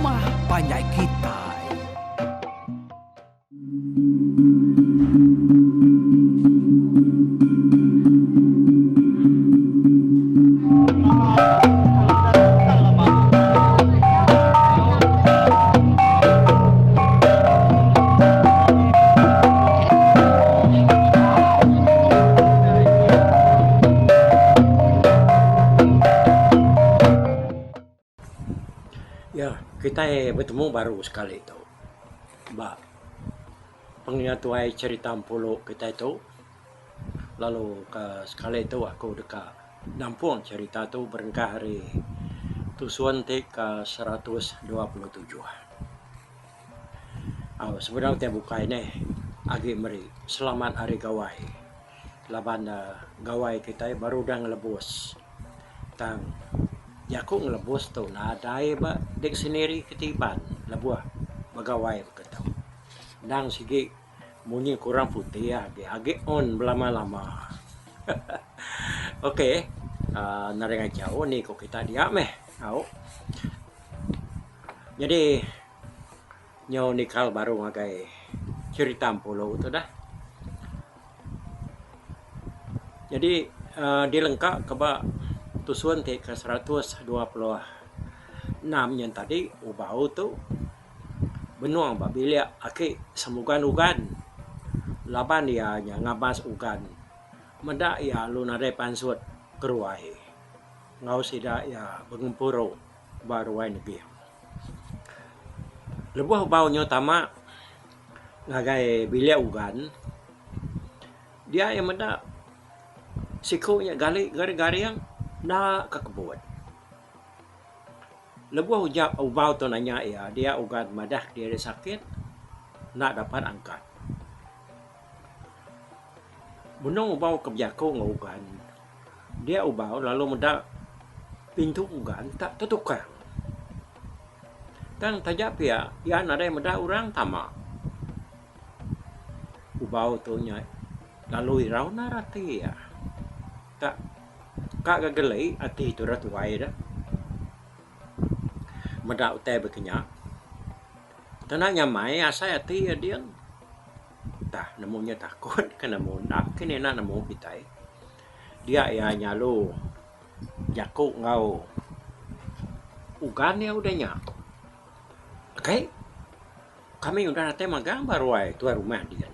Rumah Panjai Kitai. Ya, kita bertemu baru sekali itu. Mbak, pengingat cerita pulau kita itu. Lalu ke sekali itu aku dekat nampung cerita tu berengkah hari tusuan ke 127. Sebenarnya kita buka ini agi meri selamat hari gawai. Laban gawai kita baru dah ngelebus. Tang Yaku ngelebus tu na dai ba dek sendiri ketiban lebuah bagawai begitu. Nang sige munyi kurang putih ya agi on belama-lama. Okey, narenga jauh ni ko kita dia meh. Au. Jadi nyaw nikal baru ngagai cerita pulau tu dah. Jadi dilengkap ke ba tusuan ke 126 yang tadi ubau tu benuang babilia aki semugan ugan laban dia nya ngabas ugan menda ya lunare pansut keruai ngau sida ya bengempuro baruai negi lebuh bau nyo tama ngagai bilia ugan dia yang menda sikunya gari yang na kakebut. Lebuh ujak ubau tu nanya ya dia ugat madah dia ada sakit nak dapat angkat. Bunung ubau kebjako ngugan. Dia ubau lalu meda pintu ugan tak tertukar. Kan tajak pia ya ada yang meda orang tama. Ubau tu nya lalu irau narati ya. Tak kak gagelai ati tu ratuai dah. Meda utai berkenyak. Tenangnya mai asai ati ya dia. Tah namunya takut kan namun nak kini nak namu pitai. Dia ya nyalu jakuk ngau. Ugan ya udahnya. Okey. Kami udah nanti magang baru ai tu rumah dia.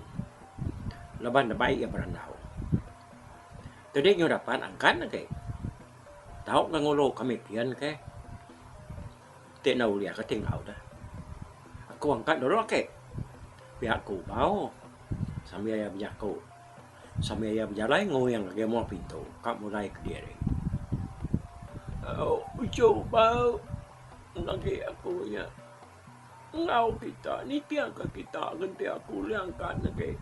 Leban baik ya berandau. Tadi nyo dapat angkat ke. Tahu ngangolo kami pian ke. Tek nau dia ke tinggal dah. Aku angkat dulu ke. Pihak ku bau. Sambil ayah berjaku. Sambil ayah berjalan ngoyang lagi mau pintu. Kak mulai ke dia. Coba lagi aku ya. Ngau kita ni tiang ke kita ganti aku liangkan lagi.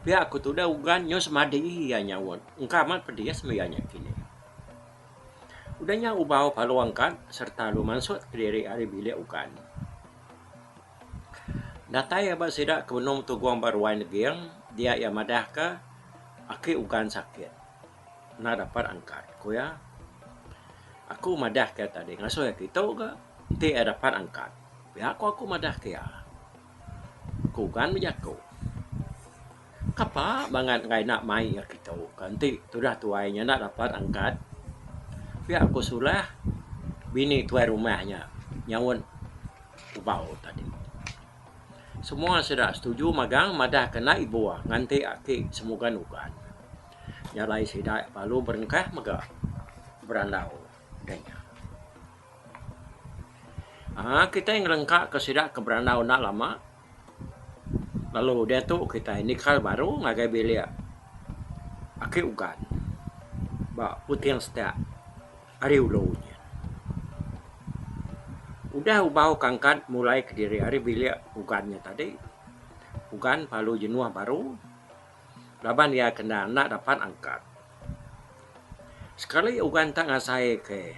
Pihak aku tu dah ugan nyo semadi ya nyawon. Engkau amat pedia semayanya kini. Udahnya ubau palu angkat serta lu mansut ke diri hari bilik ugan. Datai abah sidak ke benung tu guang baruai negiang. Dia ya madah ke aki ugan sakit. Nak dapat angkat. Kuya. Aku madah ke tadi. Ngasuh ya kita ke. Nanti dapat angkat. Pihak aku madah ke ya. Aku ugan berjaku. Kapa banget ngai nak mai ya kita kanti sudah tuainya nak dapat angkat pihak aku sulah bini tuai rumahnya nyawon ubau tadi semua sudah setuju magang madah kena ibu nganti aki semoga nukan nyalai sidak palu berengkah mega berandau danya kita yang lengkap ke sidak ke berandau nak lama. Lalu dia tu kita nikal baru ngagai belia. Aki ugan. Ba putih yang setiap hari ulaunya. Udah ubau kangkat mulai ke diri hari belia ugannya tadi. Ugan palu jenuah baru. Laban dia kena nak dapat angkat. Sekali ugan tak ngasai ke.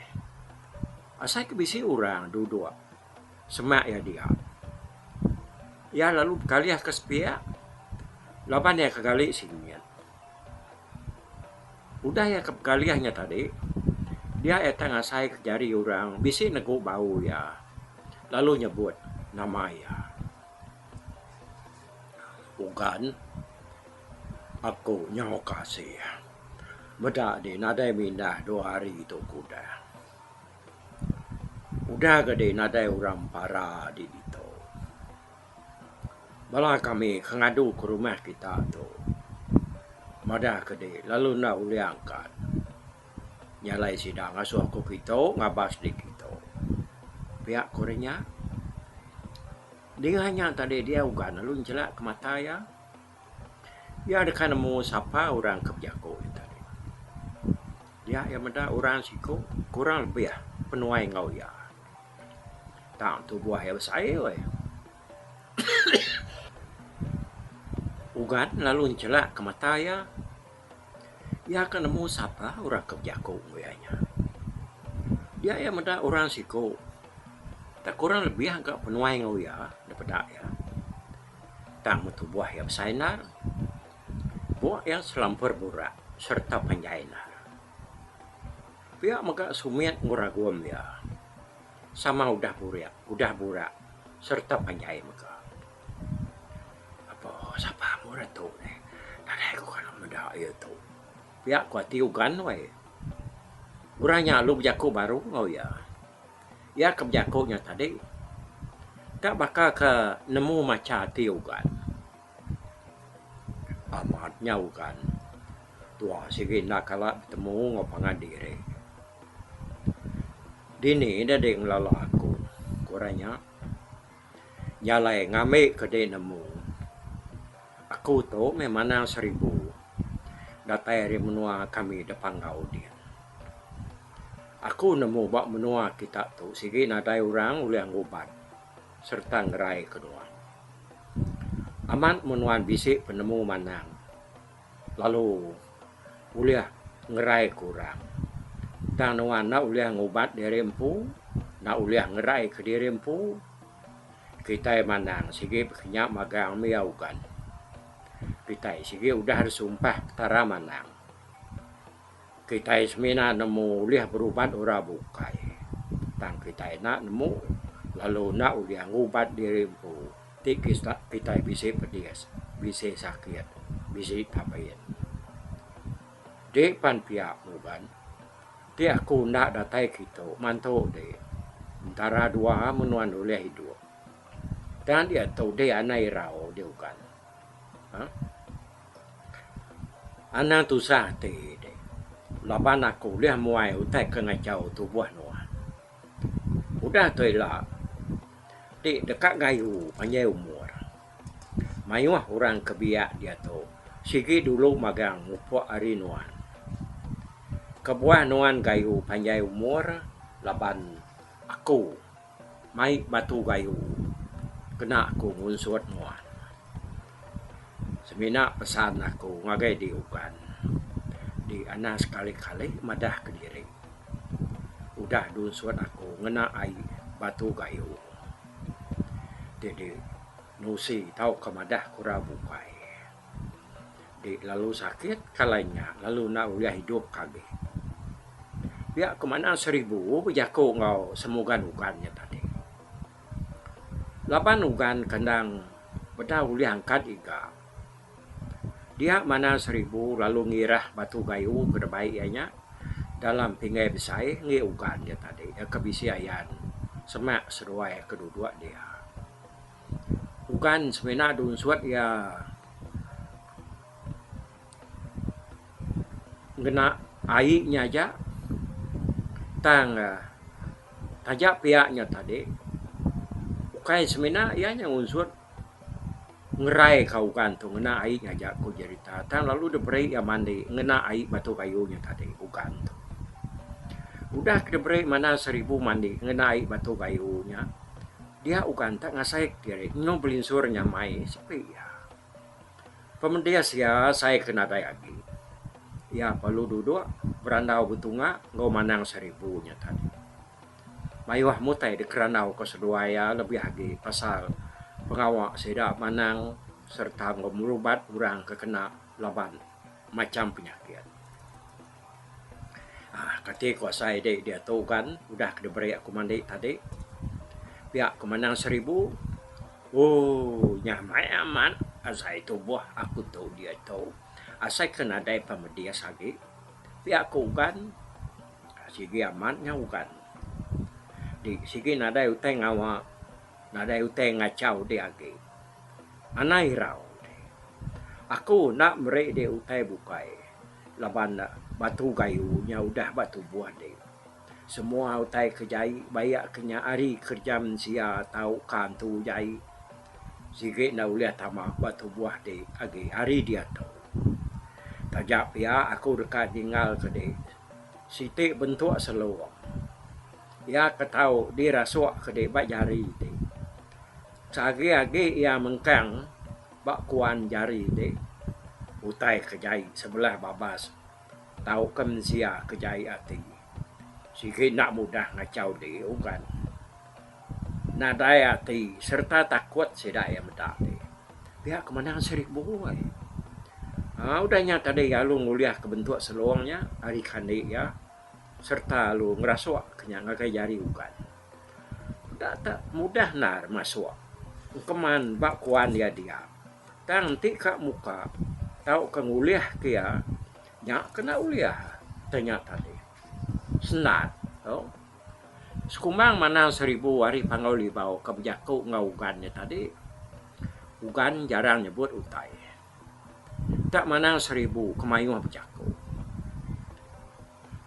Asai ke bisi orang duduk. Semak ya dia. Ya lalu kali ke sepia. Laban ya kegali sini. Udah ya kegaliahnya tadi. Dia etang ngasai ke jari orang. Bisi nego bau ya. lalu nyebut nama ayah. Ugan, aku nyawa kasih. Beda di nadai mindah 2 hari itu kuda. Udah gede nadai orang para di itu. Bala kami ngadu ke rumah kita tu. Madah gede lalu nak uli angkat. Nyalai sidang asuh aku kita ngabas di kita. Pihak Korea dia hanya tadi dia ugan lalu celak ke mata ya. Ya ada kan mau sapa orang kebiako tadi. Dia yang menda orang siku kurang lebih penuai ngau ya. Tak tu buah yang saya we. Ugan lalu celak ke mata ya. Ya kan mau sapa orang kebiako nguyanya. Dia yang menda orang siku tak kurang lebih agak penuai ngau ya daripada ya. Tak mutu buah yang sainar. Buah yang selampur burak serta panjainar. Pihak maka sumiat nguraguam ya. Sama udah burak serta panjai maka. Apa siapa murah tu ni? Nadai ko kan meda itu. Pihak ko tiugan we. Urangnya lu berjaku baru ngau ya. Ya kebiakonya tadi. Tak bakal ke nemu maca tiugan. Amatnya ugan. Tua sige nakala bertemu ngopangan diri. Dini dah deng lala aku. Kurangnya nyalai ngame kede nemu. Aku tu memang 1000. Datai menua kami depan ngau dia. Aku nemu bak menua kita tu sige nadai orang uli ngubat serta ngerai kedua. Aman menuan bisik penemu manang. Lalu uliah ngerai kurang. Tang nuan na uliah ngubat dari empu, na uliah ngerai ke diri empu. Kita manang sige kenyak magang miaukan. Kita sige udah harus sumpah tara manang. Kita semina nemu uliah berubat ora bukai. Tang kita nak nemu lalu na uliah ngubat diri empu. Kita bisa pedias, bisa sakit, bisa tapain. Depan pihak muban, dia aku nak datai kita, mantu de. Antara dua menuan oleh hidup. Dan dia tahu dia anai rau dia bukan. Anak tu sah de. Laban aku lihat muai utai kengacau tu buah nuan. Udah tu lah. Di dekat gayu panjai umur. Mayuah orang kebiak dia tu. Sige dulu magang upuk hari nuan. Kebuah nuan gayu panjai umur. Laban aku. Mai batu gayu. Kena aku ngunsut nuan. Semina pesan aku ngagai diukan. Di anak sekali-kali madah ke diri. Udah dunsut aku ngena air batu gayu. Jadi nusi tahu kemadah kura bukai. Di lalu sakit kalanya lalu nak uliah hidup kage. Biak kemana 1000 berjaku ngau semoga ugannya tadi. Lapan ugan kandang beda uliah angkat iga. Dia mana 1000 lalu ngirah batu gayu kedebaiknya dalam pingai besai ngi ugan dia tadi. Kebisiayan semak seruai kedua dia. Bukan sebenarnya dunsut ya ngena airnya aja tang tajak pihaknya tadi bukan sebenarnya ia yang unsur ngerai kau kan tu ngena airnya aja ku cerita tang lalu diberi ya mandi ngena air batu kayunya tadi bukan tu udah diberi mana 1000 mandi ngena air batu kayunya dia ukan tak ngasai diri no belinsurnya mai sepi ya pemendia sia saya kena dayagi ya perlu duduk berandau betunga ngau manang 1000 nya tadi mayuah mutai di keranau keseduaya lebih lagi pasal pengawak sedak manang serta ngau merubat urang kekena laban macam penyakit ketika saya dia tahu kan udah diberi aku mandi tadi pihak kemenang 1000. Oh, nyamai aman. Asai tu buah aku tahu dia tahu. Asai kena dai pemedia sagi. Pihak ku ugan. Sige aman nya ugan. Di sige nadai uteng ngawa. Nadai uteng ngacau dia agi. Anai rau. Aku nak merek dia utai bukai. Laban batu gayunya udah batu buah dia. Semua utai kejai bayak kenya ari kerjam sia tau kantu jai. Sige na uliah tamak batu buah dia agi ari dia tu. Tajak ya aku dekat tinggal ke dia. Siti bentuk seluang. Ya ketau dia rasuak ke dia bak jari dia. Sagi-agi ia mengkang bak kuan jari dia. Utai kejai sebelah babas. Tahu kem sia kejai hati. Sikit nak mudah ngacau dia ugan. Nadai hati serta takut sedak yang medak dia. Pihak kemenangan 1000 buai. Udahnya tadi ya lu nguliah ke bentuk seluangnya hari kandik ya. Serta lu ngerasuak kenyang ngakai jari ugan. Tak mudah nar masuk. Keman bak kuan dia dia. Tang ti kak muka. Tahu ke nguliah kia. Nyak kena uliah. Ternyata dia. Senat. Oh. Sekumang mana 1000 hari pangau libau kebijaku ngaugannya tadi. Ugan jarang nyebut utai. Tak mana 1000 kemayuh bejaku.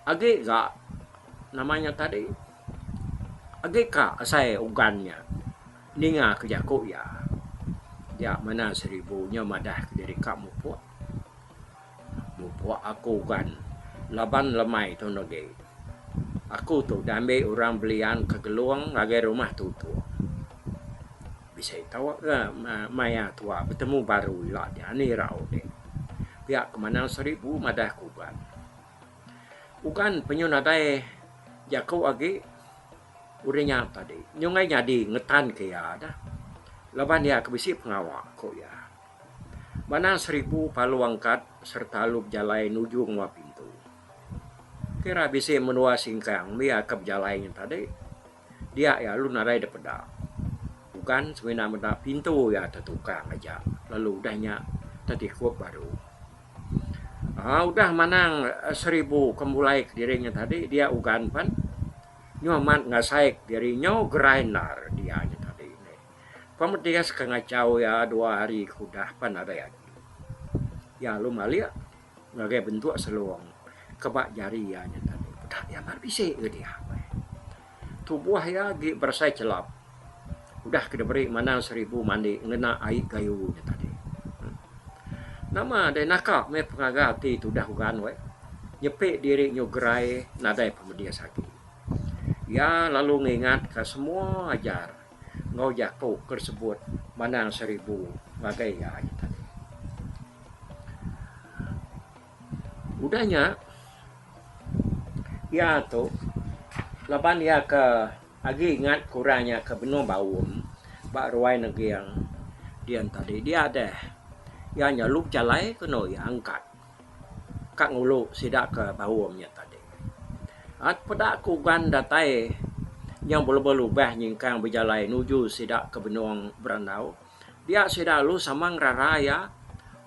Agi gak namanya tadi. Agi kak saya ugannya. Ninga kejaku ya. Ya mana 1000 nya madah dari kak mupuak. Mupuak aku ugan. Laban lemai tu nage. Aku tu damai orang belian ke geluang ngagai rumah tu. Bisa tahu ke maya tua bertemu baru lah dia ni rau dia. Pihak kemenang 1000 madah kuban. Ugan penyunadai jaku agi urenya tadi. Nyungai jadi ngetan ke ya dah. Laban dia kebisi pengawak ko ya. Mana 1000 palu angkat serta lub jalai nuju ngwa pintu. Kira bisa menua singkang dia ke jalainya tadi. Dia ya lu narai depeda. Bukan sebenarnya menda pintu ya tertukang aja. Lalu udahnya tadi kuat baru. Udah manang 1000 kemulai ke dirinya tadi dia ugan pan. Nyoman ngasaik dirinya grinder dia tadi. Pemedia sekengacau ya 2 hari kudah pan ada ya. Ya lu malia ngagai bentuk seluang kebak jari ya tadi. Dah ya mar bisa ke dia. Tubuh ya gi bersai celap. Udah kena beri mana 1000 mandi ngena air gayunya tadi. Nama ada nakak me pengagati tu dah ugan we. Nyepik diri nyo gerai nadai pemedia sakit. Ya lalu ngingat ke semua ajar. Ngau jaku tersebut mana 1000 ngagai ya tadi. Udahnya ya tu laban ya ke agi ingat kurangnya ke benua bawum bak ruai negeri yang dia tadi dia ada ya nyaluk jalai kena ya angkat kak ngulu sidak ke bawumnya tadi at pada aku gan datai yang bolu-bolu bah nyingkang berjalai nuju sidak ke benua Brandau dia sidak lu samang raraya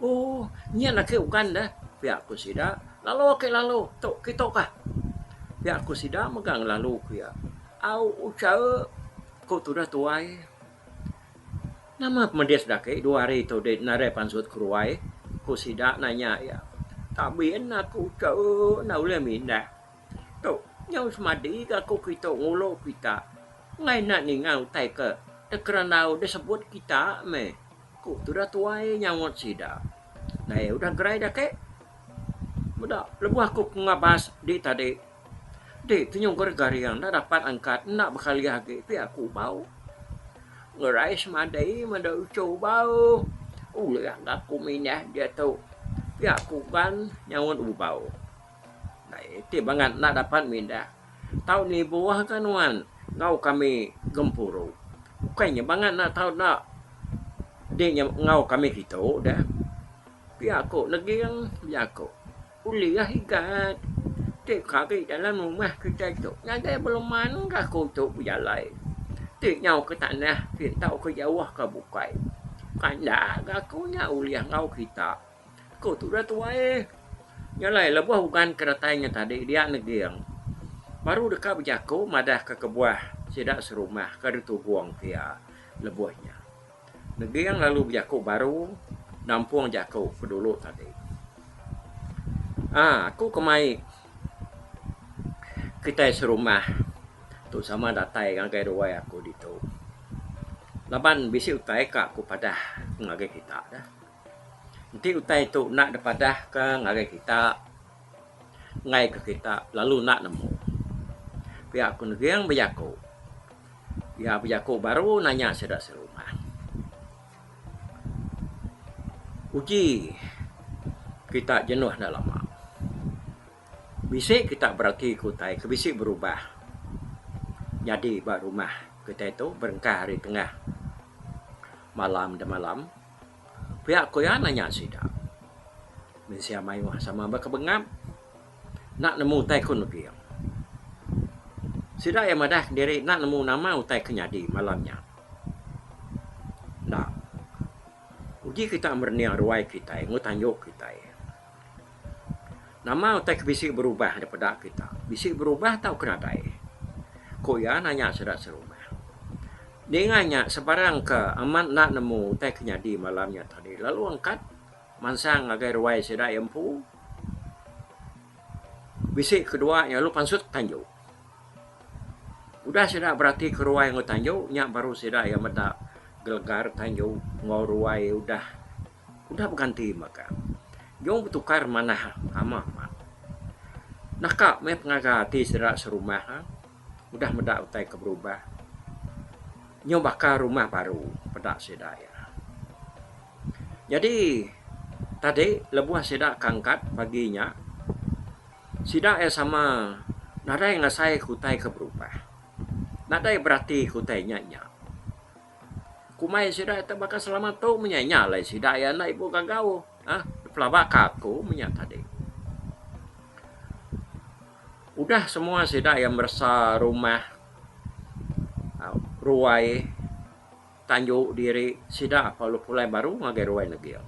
oh nya nak ke ugan dah pihak aku sidak lalu ke lalu tok kita kah pihak aku sidak megang lalu ku ya au ucae ko tu dah tuai nama pemedia sedak 2 hari tu de nare pansut kruai ku sidak nanya ya tak bien aku ucae na ule minda tu nhau semadi ka aku kita ngulo kita ngai nak ni ngau tai ke de keranau disebut kita me ku tu dah tuai nyawot sidak nah udah gerai dah ke mudah lebu aku ngabas di tadi dek tu nyong yang dah dapat angkat nak berkali lagi pi aku bau ngerai semadai mada ucu bau ule aku minah dia tu pi aku kan nyawon bau nah itu banget nak dapat mindah tahu ni buah kan wan ngau kami gempuru bukannya banget nak tahu nak dia ngau kami gitu dah pi aku neging pi aku uliah ikat Dek kaki dalam rumah kita itu. Nanti belum mana aku tu berjalan. Ti nhau ke tanah, kita ke jauh ke bukai. Kanda aku nya uliah ngau kita. Ko tu dah tua Nyalai lebuah bukan keretanya tadi dia negiang. Baru dekat berjaku madah ke kebuah sidak serumah ke tu buang dia lebuahnya. Negiang lalu berjaku baru nampung jaku kedulu tadi. Aku kemai kita serumah tu sama datai kan kai ruai aku di tu. Laban bisi utai ka aku padah ngagai kita dah. Nanti utai tu nak dapadah ke ngagai kita ngai ke kita lalu nak nemu. Pihak aku negiang berjaku. Ya berjaku baru nanya sedak serumah. Uji kita jenuh dah lama. Bisik kita berarti kutai, kebisik berubah. Jadi buat rumah kita itu berengkah hari tengah. Malam dan malam. Pihak aku yang nanya sidak. Mensia mayuh sama berkebengap. Nak nemu utai kun lagi. Sidak yang madah diri nak nemu nama utai kenyadi malamnya. Nah. Uji kita merniang ruai kita, ngutanjuk kita. Nama utai bisik berubah daripada kita. Bisik berubah tahu kenapa? Ko ya nanya sedak serumah. Dia nanya sebarang ke aman nak nemu utai kenyadi malamnya tadi. Lalu angkat mansang agai ruai sedak empu. Bisik kedua yang lu pansut tanjuk. Udah sedak berarti ke ruai ngutanjuk, nyak baru sedak yang medak gelegar tanjuk ngau ruai udah berganti maka. Jom bertukar mana ama. Nakak me pengagati sedak serumah. Udah medak utai ke berubah. Nyo bakar rumah baru pedak sedak ya. Jadi tadi lebuah sedak kangkat paginya. Sedak ya sama nada yang ngasai kutai ke berubah. Nada yang berarti kutai nya. Kumai sedak tak bakal selamat tu menyanya lah sedak ya nak ibu gagau. Pelabak aku minyak tadi. Udah semua sedak yang merasa rumah ruai tanjuk diri sedak apa lu pulai baru ngagai ruai lagi.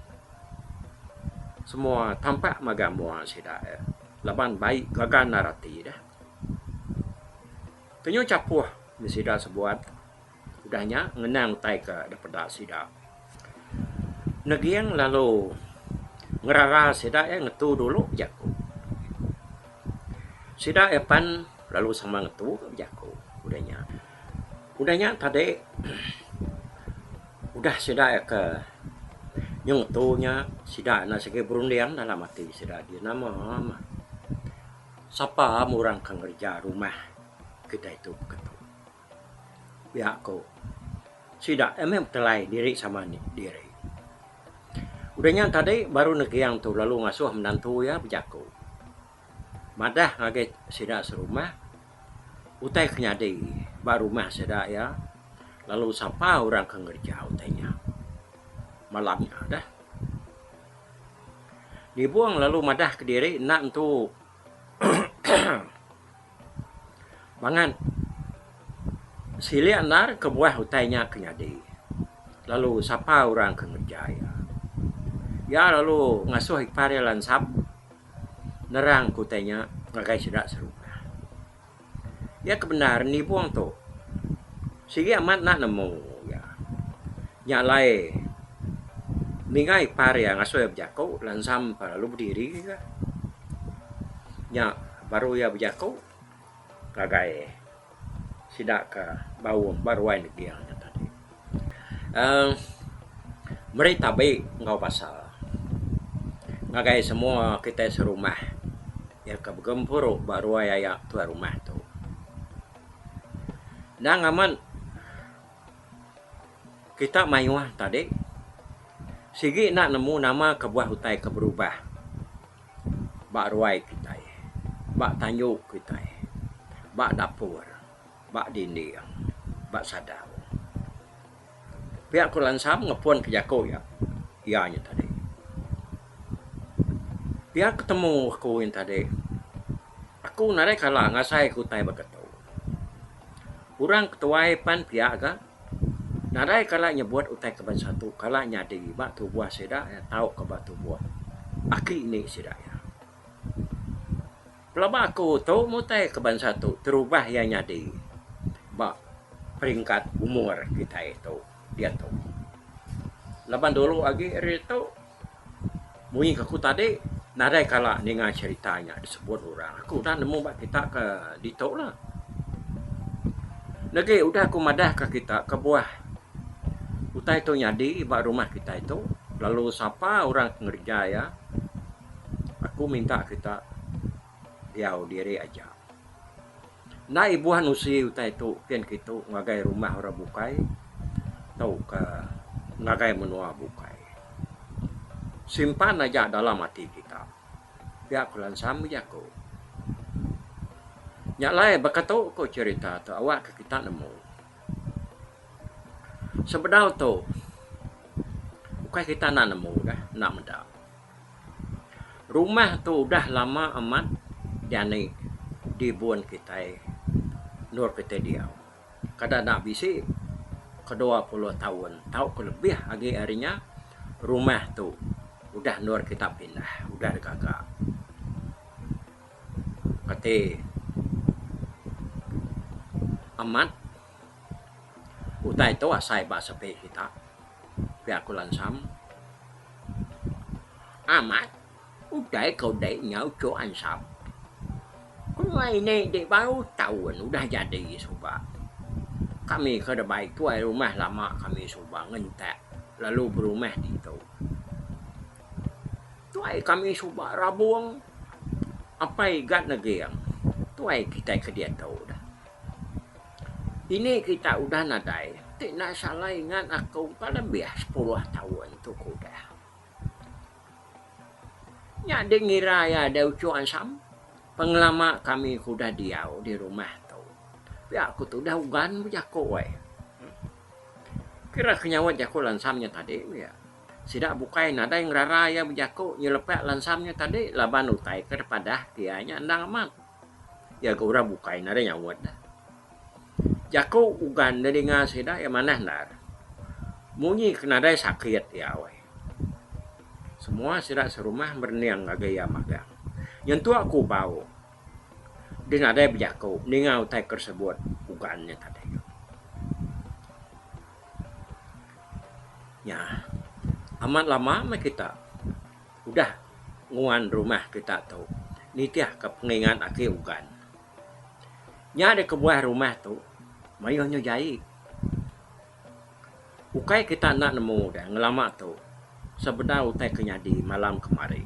Semua tampak magamua sedak ya. Laban baik gagal narati dah. Tenyu capuh di sedak sebuat. Udahnya ngenang tai ke daripada sedak. Negiang lalu ngerara sedak ngetu dulu jaku. Sedak pan lalu sama ngetu jaku. Udahnya tadi udah sedak ke yang ngetunya sedak na segi berundiang dalam hati sedak dia nama. Siapa orang kang kerja rumah kita itu begitu. Pihakku sedak emang telai diri sama diri. Udahnya tadi baru negiang tu lalu ngasuh menantu ya berjaku. Madah ngagai sedak serumah. Utai kenyadi baru rumah sedak ya. Lalu siapa orang kengerja utainya. Malamnya dah. Dibuang lalu madah ke diri nak tu bangan. Sili anar ke buah utainya kenyadi. Lalu siapa orang kengerja ya. Ya lalu ngasuh ikpare lansap nerang kutanya ngagai sedak serumah. Ya kebenaran ni buang tu. Sigi amat nak nemu ya. Nyalai mingai ikpare yang ngasuh berjaku lansam para lu berdiri ke. Ya baru ya berjaku ngagai sedak ke bau baruai lagi yang tadi. Mereka baik ngau pasal. Ngagai semua kita serumah. Ya kebegempur baru ayah tua rumah tu. Dan aman kita mayuah tadi. Sigi nak nemu nama kebuah hutai keberubah. Bak ruai kita. Bak tanjuk kita. Bak dapur. Bak dinding. Bak sadau. Pihak kulansam ngepun ke jago ya. Ianya tadi. Dia ketemu aku yang tadi. Aku narik kalah ngasai kutai begitu. Urang ketuai pan pihak ka. Nadai kala nyebut utai keban satu kala nyadi bak tu buah seda ya tahu ke batu buah. Aki ini seda ya. Pelaba aku tu mutai keban satu terubah ya nyadi. Bak peringkat umur kita itu dia tu. Laban dulu lagi itu mui aku tadi nadai kala ninga ceritanya disebut orang. Aku dah nemu bak kita ke ditok lah. Lagi udah aku madah ke kita ke buah. Utai itu nyadi bak rumah kita itu. Lalu siapa orang pengerja ya. Aku minta kita diau diri aja. Na ibuhan usi utai itu pian gitu ngagai rumah orang bukai. Tahu ke ngagai menua bukai. Simpan aja dalam hati kita. Pihak kulansam ya ko. Nyalai bakatau ko cerita tu awak ke kita nemu. Sebenarnya tu bukan kita nak nemu dah, nak mendak. Rumah tu dah lama amat jadi di buan kita nur kita dia. Kada nak bisi ke 20 tahun, tahu ke lebih lagi harinya rumah tu udah nur kita pindah, udah kakak. Kata amat utai itu asai bak sepe kita pihak kulansam amat udah kau dek nyau co ansam kau ini dek baru tahun udah jadi suba kami ke baik tuai rumah lama kami suba ngentak lalu berumah di itu tuai kami suba rabuang apa igat negiang tuai kita ke dia tahu dah. Ini kita udah nadai. Tidak salah ingat aku pada biar 10 tahun tu kuda. Ya dengira ya ada ucuan sam. Pengelama kami kuda diau di rumah tu. Ya aku tu dah ugan berjako we. Kira kenyawat jako lansamnya tadi ya. Sidak bukai nada yang rara ya berjako nyelepek lansamnya tadi laban utai kepada kianya ndang amat. Ya gura bukai nada nyawat dah. Jako ugan dari ngasida yang mana nar. Munyi kena ada sakit ya we. Semua sidak serumah berniang gaya magang. Yang tu aku bau. Dia ada berjako ningau tai tersebut ugannya tadi. Ya. Amat lama kita udah nguan rumah kita tu. Nitiah ke pengingat aki ugan. Nya ada kebuah rumah tu mayonyo jai. Ukai kita nak nemu dah ngelama tu. Sebenarnya utai kenyadi malam kemarin.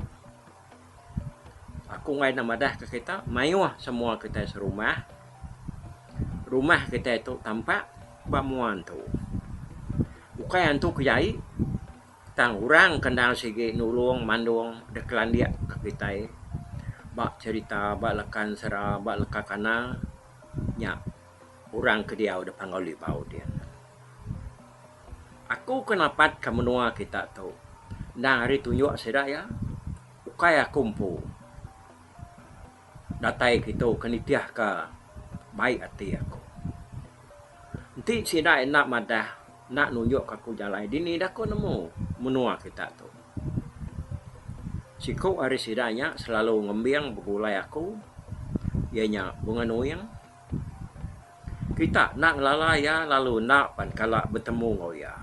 Aku ngai nama dah ke kita, mayo semua kita serumah. Rumah kita itu tampak bamuan tu. Ukai antu kejai. Tang orang kendal segi nulung mandung dekelan dia ke kita. Bak cerita, bak lekan sera, bak lekakana. Nya orang ke dia udah panggil bau dia. Aku kenapat ke menua kita tu. Nah hari tunjuk sedak ya. Ukai kumpu. Datai kita kenitiah ke baik hati aku. Nanti sedak nak madah nak nunjuk aku jalan dini dah aku nemu menua kita tu. Siku hari sedaknya selalu ngembiang begulai aku. Ianya bunga nuyang. Kita nak lalaya lalu nak pan kala bertemu ngoya.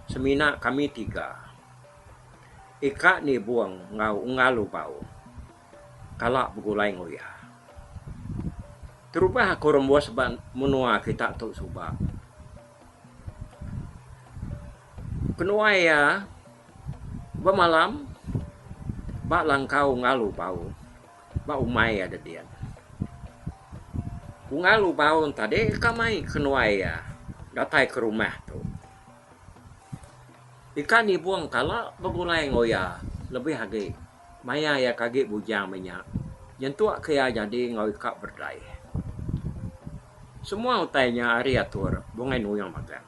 Semina kami 3. Ika ni buang ngau ngalu bau. Kala begulai ngoya. Terubah aku rembuah seban menua kita tu subak. Kenua ya bermalam bak langkau ngalu bau. Bak umai ada dia. Ngalu bau tadi kamai kenuai ya. Datai ke rumah tu. Ikan ni buang kala begulai ngoya. Lebih lagi. Maya ya kagik bujang minyak. Yang tua kaya jadi ngau ikak berdai. Semua utainya hari atur. Bungai nuyang magang.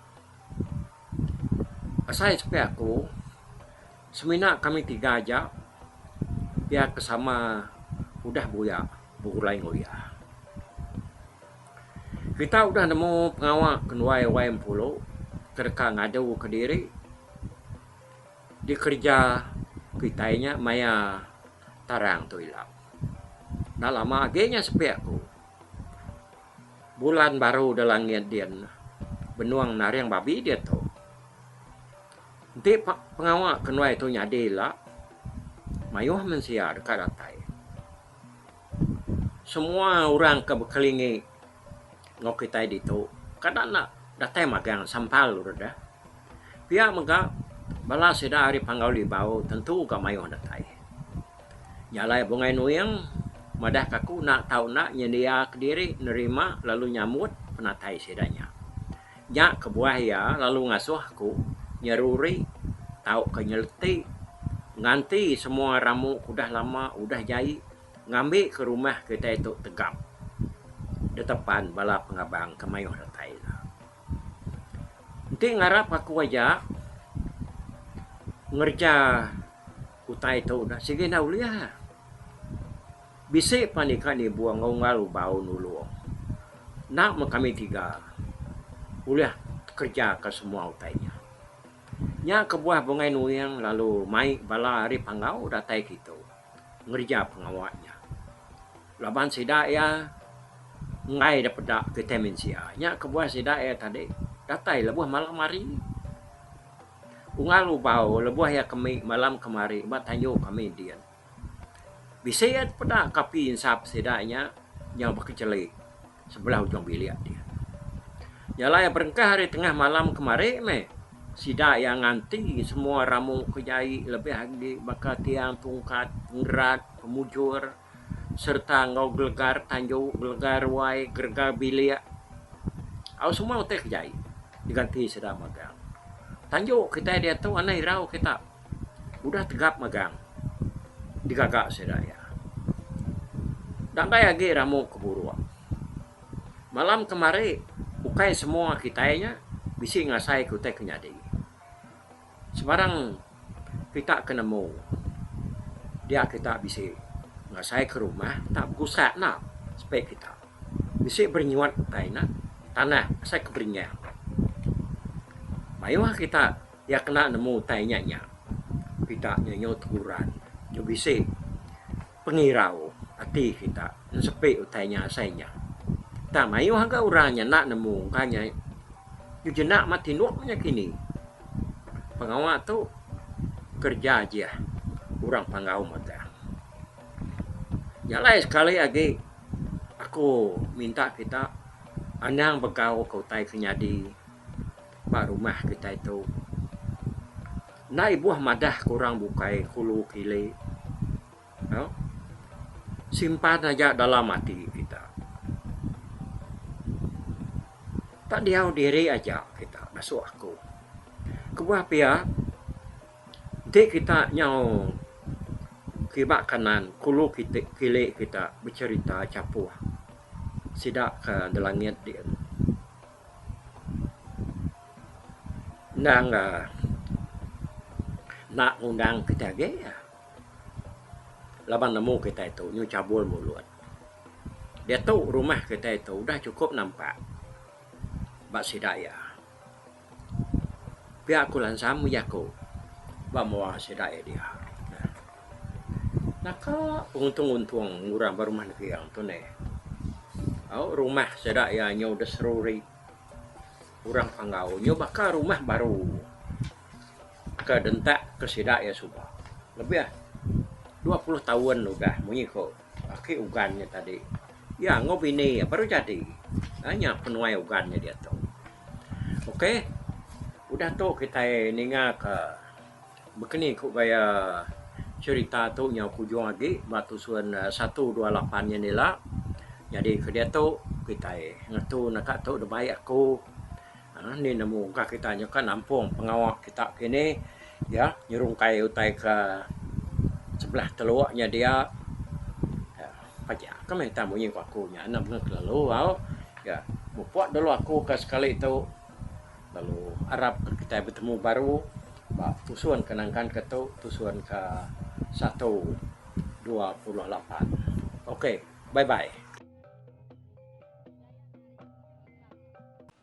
Asal sepi aku. Semina kami 3 aja. Pihak kesama udah buya. Begulai ngoya. Kita udah nemu pengawal kenuai waim pulau terka ngadu ke diri di kerja kitanya maya tarang tu ilau. Nah lama agenya sepi aku. Bulan baru dalam dian benuang nari yang babi dia tu. Nanti pengawal kenuai tu nyadi lah. Mayuh mensia dekat datai. Semua orang ke berkelingi ngok kita di tu. Kadang nak datai magang sampal udah. Pihak mega bala seda hari pangau di bau tentu ka mayuh datai. Nyalai bungai nuyang madah kaku nak tahu nak nyedia ke diri nerima lalu nyamut penatai sedanya. Nya ke buah ya lalu ngasuh aku nyeruri tahu ke nyeleti nganti semua ramu udah lama udah jai ngambil ke rumah kita itu tegap di depan bala pengabang ke mayuh datai lah. Nanti ngarap aku aja ngerja utai itu dah sige na uliah. Bisa panika ni buang ngalu bau nulu. Nak kami tiga. Uliah kerja ke semua utainya. Nya ke buah bungai nuyang lalu mai bala hari pangau datai gitu. Ngerja pengawaknya. Laban sida ya ngai dapat kita mensia. Nya ke buah sida ya tadi datai lebuh malam hari. Ungalu bau lebuh ya kami malam kemari batanyo kami dian. Bisa ya pada kapi insap sedanya yang berkecelik sebelah ujung bilik dia. Yalah yang berengkah hari tengah malam kemari sida yang nganti semua ramu kejai lebih lagi bakal tiang tungkat ngerat pemujur serta ngau gelegar tanjau gelegar wai gelegar bilik. Au semua utek kejai diganti sedang magang. Tanjau kita dia tu anai rau kita udah tegap magang. Digagak sedaya. Dan daya lagi ramu keburu. Malam kemari, ukai semua kitanya bisi ngasai kutai kenyadi. Sebarang kita kenemu. Dia kita bisi ngasai ke rumah, tak gusak nak supaya kita. Bisi bernyuat kutai nak tanah saya keberingnya. Mayuh kita ya kena nemu tanya kita nyanyo teguran. Jo bisa pengirau hati kita sepi utainya asainya. Tak mayu hangga orangnya nak nemu kanya. Jo jenak mati nuaknya kini. Pengawal tu kerja aja orang pangau mata. Nyalai sekali lagi aku minta kita anang bekau kau tai kenyadi pak rumah kita itu. Na ibuah madah kurang bukai hulu kile. No? Simpan aja dalam hati kita. Tak diau diri aja kita masuk aku. Kebuah pia dek kita nyau kibak kanan hulu kile kita bercerita capuh. Sidak ke delangit dia. Nang nak undang kita gaya. Laban nemu kita itu nyu cabul mulut. Dia tahu rumah kita itu udah cukup nampak. Bak sidaya. Pihak aku lansam yaku. Bak muah sidaya dia. Nah ka untung-untung ngurang rumah negeri yang tu ne. Oh rumah sidaya nyu desruri. Urang pangau nyu bakal rumah baru. Ke dentak ke sidak ya sudah. Lebih 20 tahun udah munyi kok. Aki ugannya tadi. Ya ngopi ini baru jadi. Hanya penuai ugannya dia tuh. Oke. Udah tuh kita ninga ke begini kok gaya cerita tuh yang aku jual lagi batu suan 128 nya nila. Jadi ke dia tuh kita ngatu nak tuh baik aku. Ni nemu ka kita kan nampung pengawal kita kini ya nyerungkai utai ke sebelah teluknya dia pajak kami tamu yang aku nya enam lalu ya buat dulu aku ke sekali itu lalu Arab kita bertemu baru tusuan kenangkan ke tusuan ke 128. Oke, bye bye.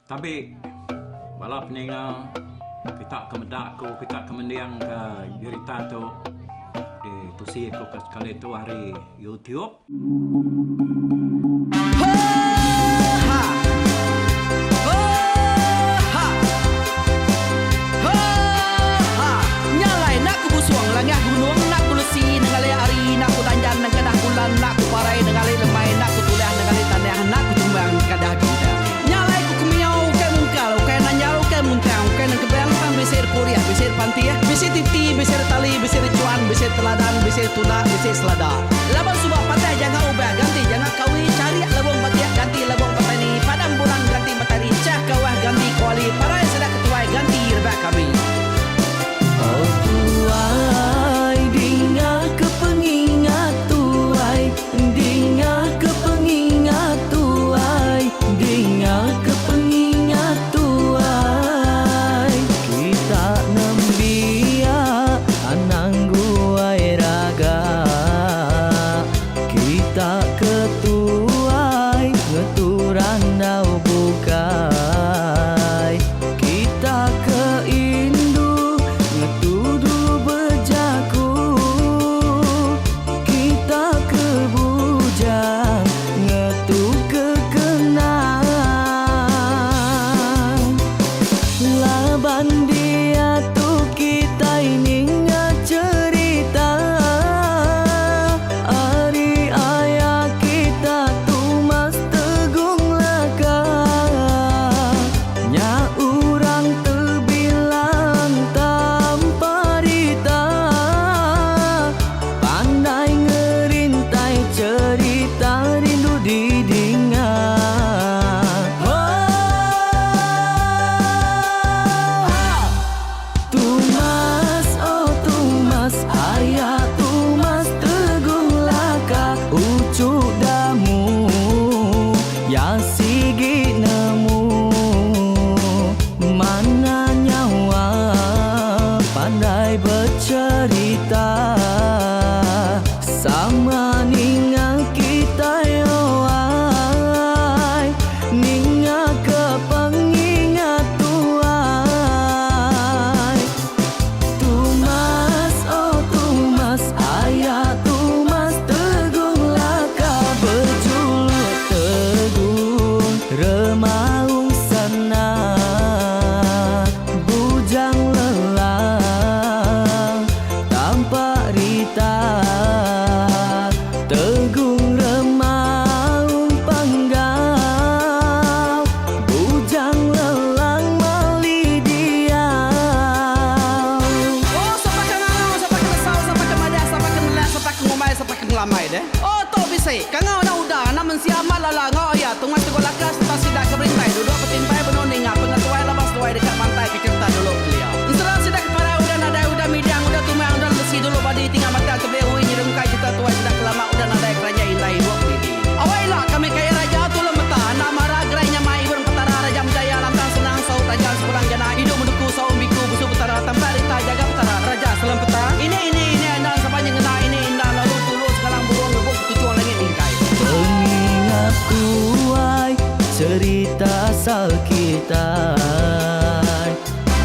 Tapi balap ni kita kemedak ko kita kemendiang ke cerita tu di tusi ko sekali tu hari YouTube. Besi titi, besi tali, besi cuan, besi teladang, besi tuna, besi selada. Labang subak patai jangan ubah ganti, jangan kawi cari labang batiak ganti, labang petani padam bulan ganti matahari, cah kawah ganti kuali, parai sedak ketuai ganti rebak kami. Oh tuai, dinga kepengingat tuai, dinga kepengingat tuai, dinga kepengingat tuai. Kita nembia anang guai raga, kita ketuai ngeturan dau bukai, kita keindu ngetudu bejaku, kita kebujang ngetu kekenang. Laban dia tu kita ini cerita, ari ayah kita tu mas tegung laka, nya urang terbilang tanpa rita, pandai ngerintai cerita rindu didinga. Tumas, oh tumas, ayah tumas tegung laka, ucuk damu ya sigi nemu, mana nyawa pandai bercerita, sama ninga kita yoai, ninga kepengingat tuai. Tumas, oh tumas, ayah tumas tegung laka, berjuluk tegung remaung sana, bujang lelang tanpa rita, tegung remaung panggau, bujang lelang mali diau. Oh, sampai ke ngau, sampai ke lesau, sampai ke madah, sampai ke nelas, sampai ke ngumai, sampai ke ngelamai deh. Oh, to bisa. Kangau na udah, namun siapa lala ngau ya, tungas tu lakas, tak sidak keberintai, duduk petintai benoning, pengetuai labas tuai dekat mantai ke cerita dulu beliau. Serang sidak kepara udah nadai, udah midang, udah tumang, udah besi dulu badi tinggal mata kebehui nyerengkai kita tuai sidak kelama, udah nadai kerajaan intai buat bidi. Awailah kami kaya raja tu lemeta, nak marah gerainya mai burung petara raja menjaya lantang senang saut raja sepulang jana hidup menduku saum biku busuk petara tanpa rita jaga petara raja selam peta. Ini anda sepanjang kena ini indah lalu tulus sekarang burung ngebuk tujuan langit ingkai. Pengingat tuai cerita asal kita,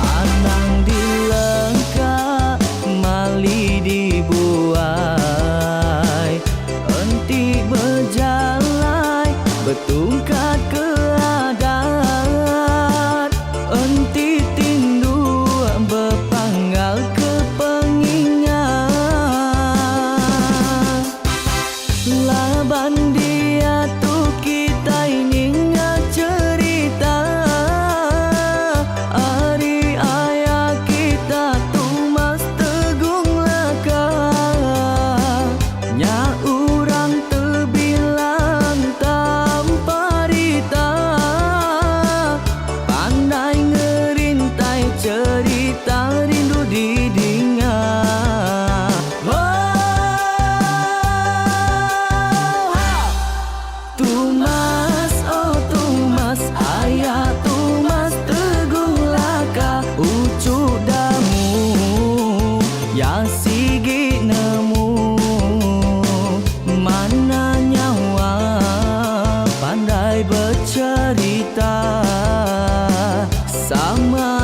anang dilengka mali dibuai, enti berjalai betungkat ke adat, enti tindu berpanggal ke pengingat. Laban dia tu kita ini cerita, ari ayah kita tu mas tegung laka, nya urang terbilang tanpa rita, pandai ngerintai cerita rindu didinga. Tumas, oh tumas, ayah tumas tegung laka, ucuk damu ya sigi nemu, mana nyawa pandai bercerita. sama